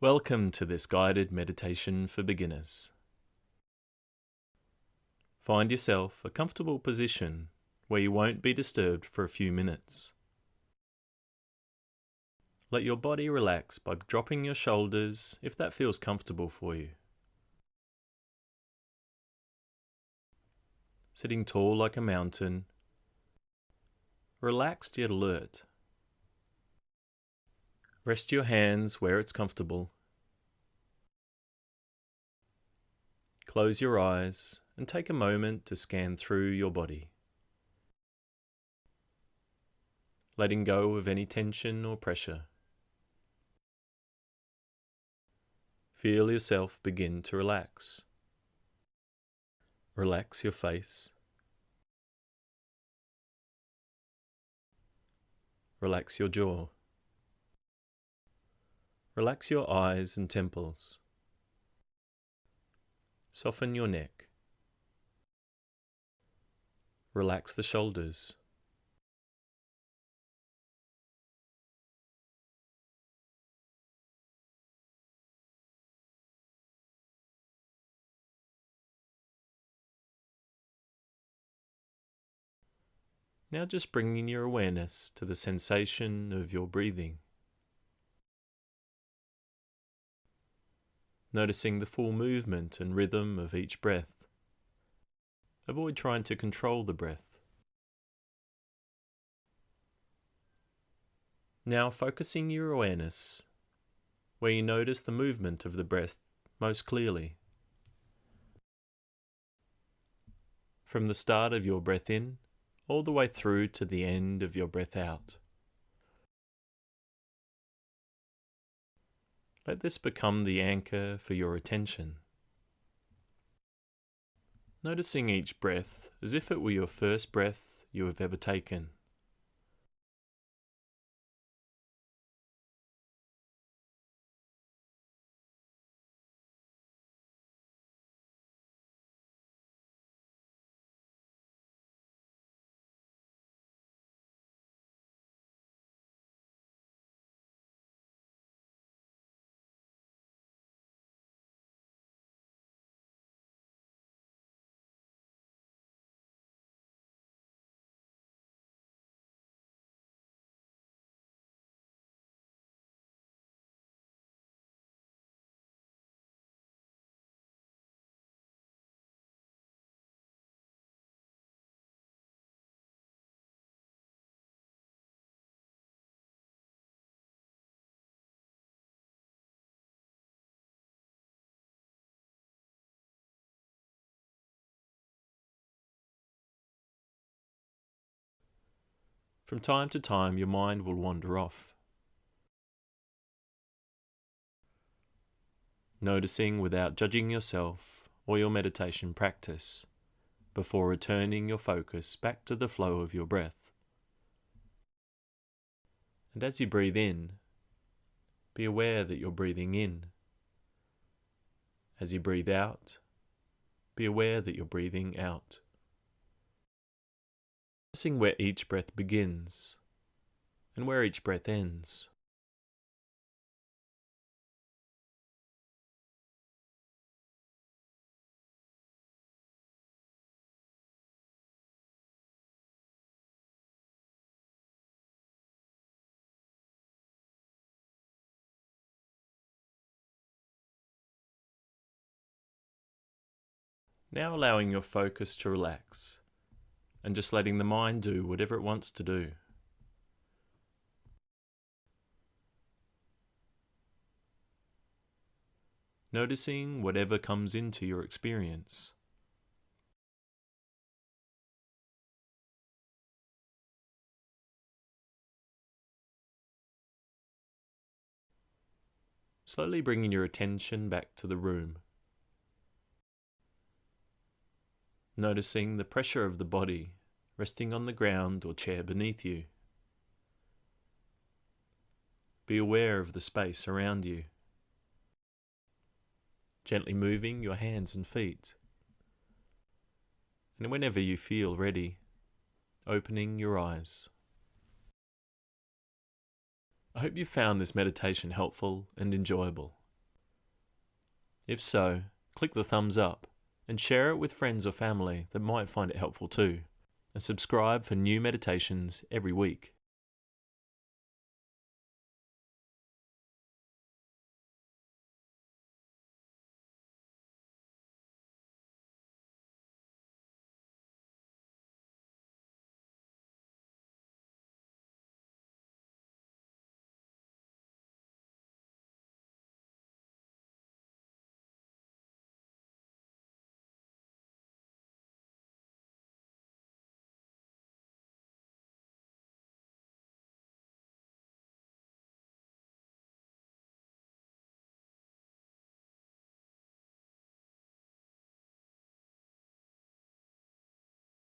Welcome to this guided meditation for beginners. Find yourself a comfortable position where you won't be disturbed for a few minutes. Let your body relax by dropping your shoulders if that feels comfortable for you. Sitting tall like a mountain, relaxed yet alert. Rest your hands where it's comfortable. Close your eyes and take a moment to scan through your body, letting go of any tension or pressure. Feel yourself begin to relax. Relax your face. Relax your jaw. Relax your eyes and temples. Soften your neck. Relax the shoulders. Now just bringing your awareness to the sensation of your breathing. Noticing the full movement and rhythm of each breath. Avoid trying to control the breath. Now focusing your awareness where you notice the movement of the breath most clearly. From the start of your breath in, all the way through to the end of your breath out. Let this become the anchor for your attention. Noticing each breath as if it were your first breath you have ever taken. From time to time, your mind will wander off. Noticing without judging yourself or your meditation practice, before returning your focus back to the flow of your breath. And as you breathe in, be aware that you're breathing in. As you breathe out, be aware that you're breathing out. Noticing where each breath begins and where each breath ends. Now allowing your focus to relax and just letting the mind do whatever it wants to do. Noticing whatever comes into your experience. Slowly bringing your attention back to the room. Noticing the pressure of the body resting on the ground or chair beneath you. Be aware of the space around you. Gently moving your hands and feet. And whenever you feel ready, opening your eyes. I hope you found this meditation helpful and enjoyable. If so, click the thumbs up and share it with friends or family that might find it helpful too. And subscribe for new meditations every week.